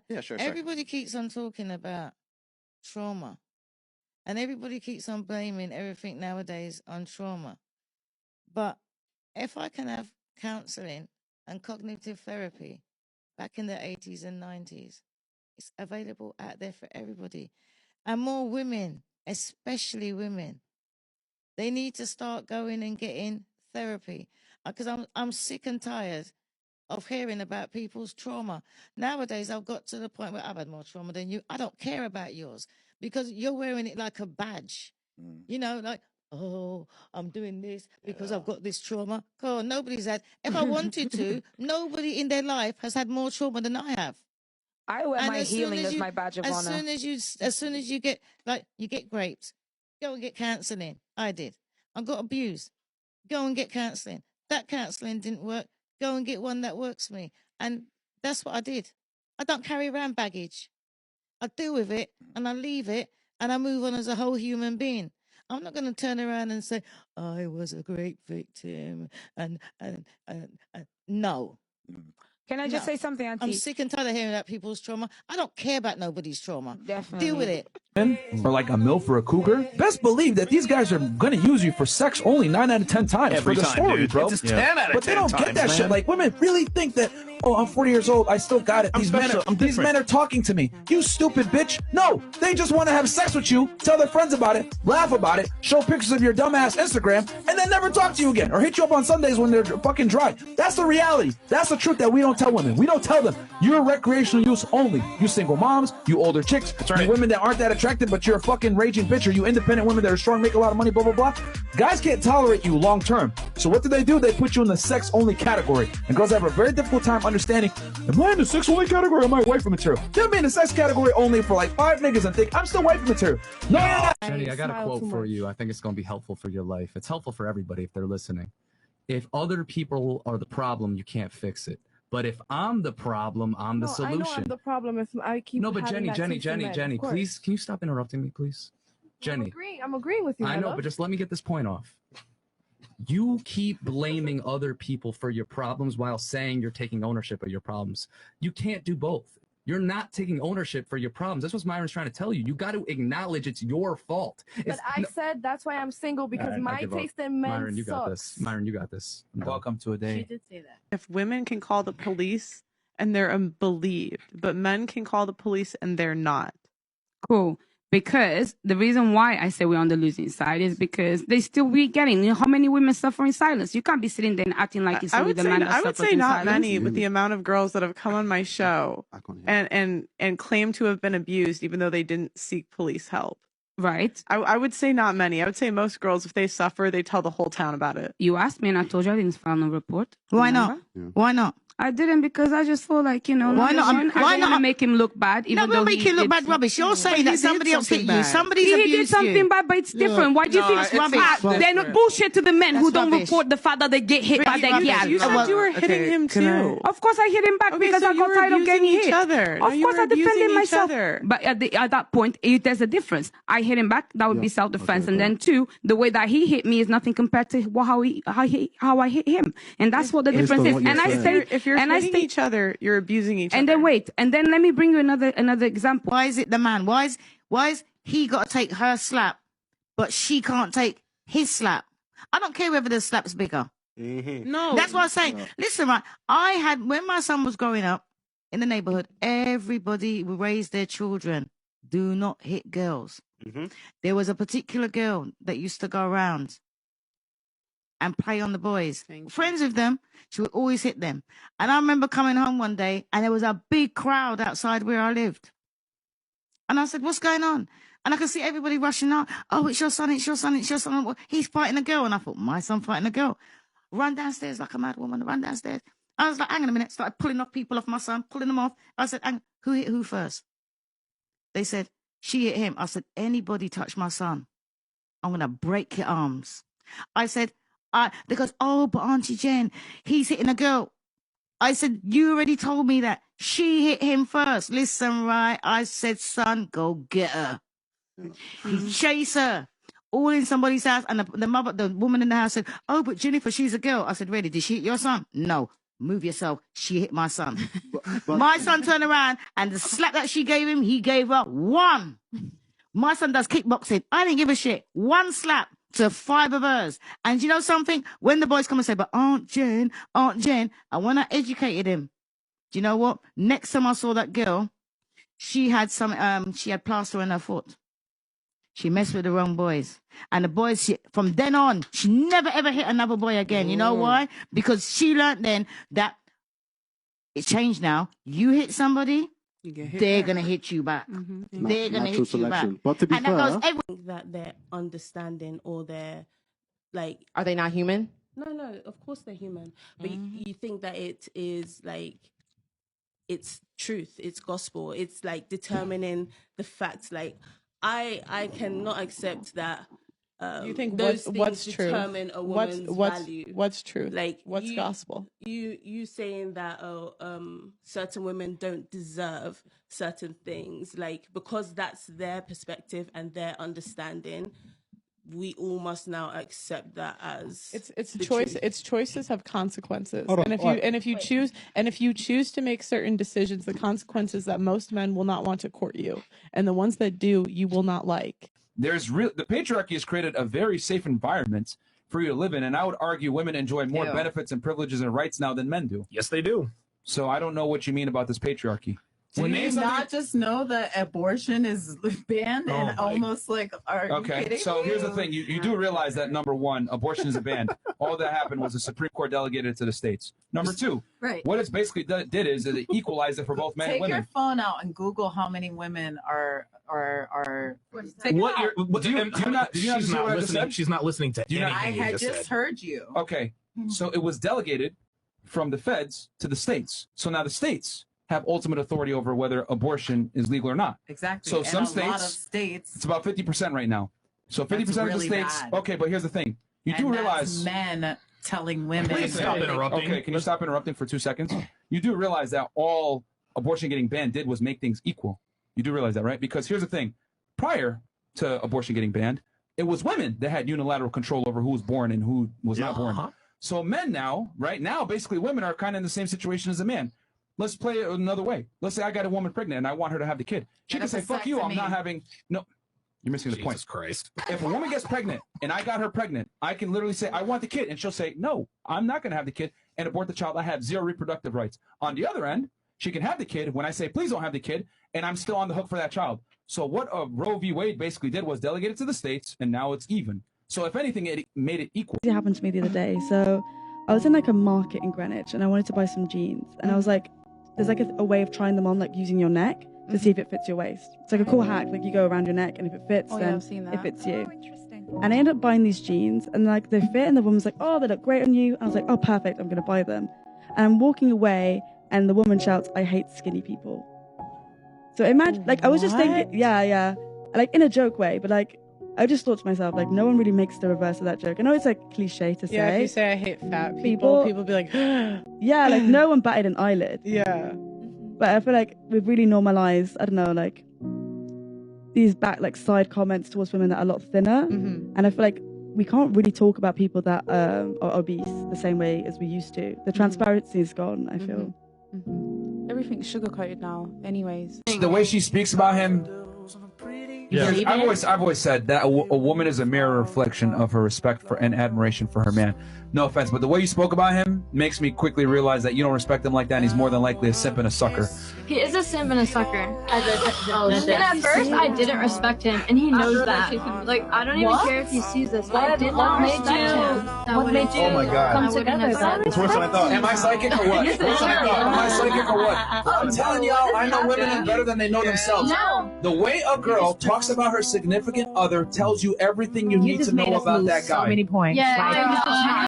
Yeah, sure. Everybody keeps on talking about trauma. And everybody keeps on blaming everything nowadays on trauma. But if I can have counseling and cognitive therapy back in the 80s and 90s, it's available out there for everybody. And more women, especially women, they need to start going and getting therapy. Because I'm sick and tired of hearing about people's trauma. Nowadays, I've got to the point where I've had more trauma than you. I don't care about yours because you're wearing it like a badge. You know, like, oh, I'm doing this because I've got this trauma. God, nobody's had. If I wanted to, nobody in their life has had more trauma than I have. I wear my healing as my badge of honor. As soon as you get, like, you get raped, go and get counseling. I did. I got abused. Go and get counseling. That counseling didn't work. Go and get one that works for me. And that's what I did. I don't carry around baggage. I deal with it and I leave it and I move on as a whole human being. I'm not going to turn around and say, I was a great victim. And no. Can I just say something, Auntie? I'm sick and tired of hearing about people's trauma. I don't care about nobody's trauma. Definitely. Deal with it. Or like a MILF or a cougar, best believe that these guys are going to use you for sex only 9 out of 10 times. Every for the time, story, dude. bro. It's 10 out of 10 But they don't times, get that man. shit. Like, women really think that, oh, I'm 40 years old, I still got it. These men are talking to me. You stupid bitch. No, they just want to have sex with you, tell their friends about it, laugh about it, show pictures of your dumbass Instagram, and then never talk to you again or hit you up on Sundays when they're fucking dry. That's the reality. That's the truth that we don't tell women. We don't tell them, you're recreational use only. You single moms, you older chicks, you women that aren't that attractive, but you're a fucking raging bitch, or you independent women that are strong, make a lot of money, blah, blah, blah. Guys can't tolerate you long term. So what do? They put you in the sex only category. And girls have a very difficult time understanding, am I in the sex only category or am I wifey material? They'll be in the sex category only for like 5 niggas and think, I'm still wifey material. No, you're not. Jenny, I got a quote for you. I think it's going to be helpful for your life. It's helpful for everybody if they're listening. If other people are the problem, you can't fix it. But if I'm the problem, I'm the solution. I know I'm the problem if I keep. No, but Jenny, please, can you stop interrupting me, please? Jenny. I'm agreeing with you. I know, but just let me get this point off. You keep blaming other people for your problems while saying you're taking ownership of your problems. You can't do both. You're not taking ownership for your problems. That's what Myron's trying to tell you. You got to acknowledge it's your fault. But I said that's why I'm single, because my taste in men Myron, you sucks. got this. Myron, you got this. Welcome to a day. She did say that. If women can call the police and they're believed, but men can call the police and they're not. Cool. Because the reason why I say we're on the losing side is because they still be getting, you know, how many women suffer in silence? You can't be sitting there and acting like it's only the man that suffers in silence. I would say not many, with the amount of girls that have come on my show and claim to have been abused even though they didn't seek police help. Right. I would say not many. I would say most girls, if they suffer, they tell the whole town about it. You asked me and I told you I didn't file no report. Why not? Yeah. Why not? I didn't, because I just feel like, you know, why not? I don't want to make him look bad. Even though make him look bad, rubbish. You're saying that somebody else hit you. Somebody's abused you. He did something bad, but it's different. Why do you think it's rubbish? Then bullshit to the men who don't report the fact that they get hit by their gal. You said you were hitting him too. Of course I hit him back because I got tired of getting hit. Of course I defended myself. But at that point, there's a difference. I hit him back. That would be self-defense. And then two, the way that he hit me is nothing compared to how I hit him. And that's what the difference is. And I say, if you're hitting each other, you're abusing each other. And then wait, and then let me bring you another example. Why is it the man? Why is he got to take her slap, but she can't take his slap? I don't care whether the slap's bigger. No, that's what I'm saying. Listen, right? When my son was growing up in the neighborhood, everybody raised their children. Do not hit girls. There was a particular girl that used to go around and play on the boys. Friends with them, she would always hit them. And I remember coming home one day and there was a big crowd outside where I lived. And I said, what's going on? And I could see everybody rushing out. Oh, it's your son, it's your son, it's your son. He's fighting a girl. And I thought, my son fighting a girl. Run downstairs like a mad woman, run downstairs. I was like, hang on a minute. Started pulling off people off my son, pulling them off. I said, who hit who first? They said, she hit him. I said, anybody touch my son, I'm going to break your arms. I said, they goes, oh, but Auntie Jen, he's hitting a girl. I said, you already told me that. She hit him first. Listen, right? I said, son, go get her. He chased her. All in somebody's house. And the woman in the house said, oh, but Jennifer, she's a girl. I said, really? Did she hit your son? No. move yourself. She hit my son. My son turned around and the slap that she gave him, he gave her 1. My son does kickboxing. I didn't give a shit. 1 slap to 5 of hers. And you know something? When the boys come and say, but Aunt Jen, and when I educated him, do you know what? Next time I saw that girl, she had plaster on her foot. She messed with the wrong boys. And the boys, from then on, she never ever hit another boy again. You know why? Because she learned then that it changed now. You hit somebody, they're going to hit you back. They're going to hit you back. But to be fair, that they're understanding or they're like... Are they not human? No, of course they're human. But you think that it is like... It's truth, it's gospel, it's like determining the facts. Like I cannot accept that you think those what's things true? Determine a woman's value. What's true? Like what's gospel? You saying that certain women don't deserve certain things, like because that's their perspective and their understanding. We all must now accept that as it's a choice. Truth. Its choices have consequences, Hold on, and if you choose to make certain decisions, the consequences that most men will not want to court you, and the ones that do, you will not like. The patriarchy has created a very safe environment for you to live in, and I would argue women enjoy more benefits and privileges and rights now than men do. Yes, they do. So I don't know what you mean about this patriarchy. Do you not just know that abortion is banned and almost like, are you kidding so me? Here's the thing. You do realize that, number one, abortion is a ban. All that happened was the Supreme Court delegated it to the states. Number two, what it's basically did is it equalized it for both men and women. Take your phone out and Google how many women are. She's not listening to anything. I had just heard you. Okay, so it was delegated from the feds to the states. So now the states have ultimate authority over whether abortion is legal or not. Exactly. So and some a states, lot of states, it's about 50% right now. So 50% of the really states. bad. Okay, but here's the thing. You do realize men telling women. Please stop interrupting. Okay, can you stop interrupting for 2 seconds? You do realize that all abortion getting banned did was make things equal. You do realize that, right? Because here's the thing. Prior to abortion getting banned, it was women that had unilateral control over who was born and who was not born. So men now, right now, basically women are kind of in the same situation as a man. Let's play it another way. Let's say I got a woman pregnant and I want her to have the kid. She can say, fuck you, I'm not having... No, you're missing the point. Jesus Christ. If a woman gets pregnant and I got her pregnant, I can literally say, I want the kid. And she'll say, no, I'm not going to have the kid and abort the child. I have 0 reproductive rights. On the other end, she can have the kid when I say, please don't have the kid, and I'm still on the hook for that child. So what Roe v. Wade basically did was delegate it to the states, and now it's even. So if anything, it made it equal. It happened to me the other day. So I was in like a market in Greenwich and I wanted to buy some jeans. And I was like, there's like a way of trying them on, like using your neck to see if it fits your waist. It's like a cool hack. Like you go around your neck and if it fits, then it fits you. Oh, interesting. And I ended up buying these jeans and like they fit and the woman's like, oh, they look great on you. And I was like, oh, perfect. I'm going to buy them. And I'm walking away and the woman shouts, I hate skinny people. So imagine, like, I was just thinking, yeah, like in a joke way, but like, I just thought to myself, like, no one really makes the reverse of that joke. I know it's like cliche to say. Yeah, if you say I hate fat people be like, yeah, like no one batted an eyelid. Yeah. But I feel like we've really normalized, I don't know, like these side comments towards women that are a lot thinner. And I feel like we can't really talk about people that are obese the same way as we used to. The transparency is gone, I feel. Everything's sugar-coated now, anyways. The way she speaks about him, I've always said that a woman is a mirror reflection of her respect for and admiration for her man. No offense, but the way you spoke about him makes me quickly realize that you don't respect him like that, and he's more than likely a simp and a sucker. He is a simp and a sucker. And at first, I didn't respect him, and he knows that. Like, I don't even care if he sees this. I did not respect him. What made you? Oh my God. Come together. It's worse than I thought. Am I psychic or what? Am I psychic or what? I'm telling y'all, I know women better than they know themselves. No. The way a girl talks about her significant other tells you everything you need to know about that guy. So many points. Yeah, I know.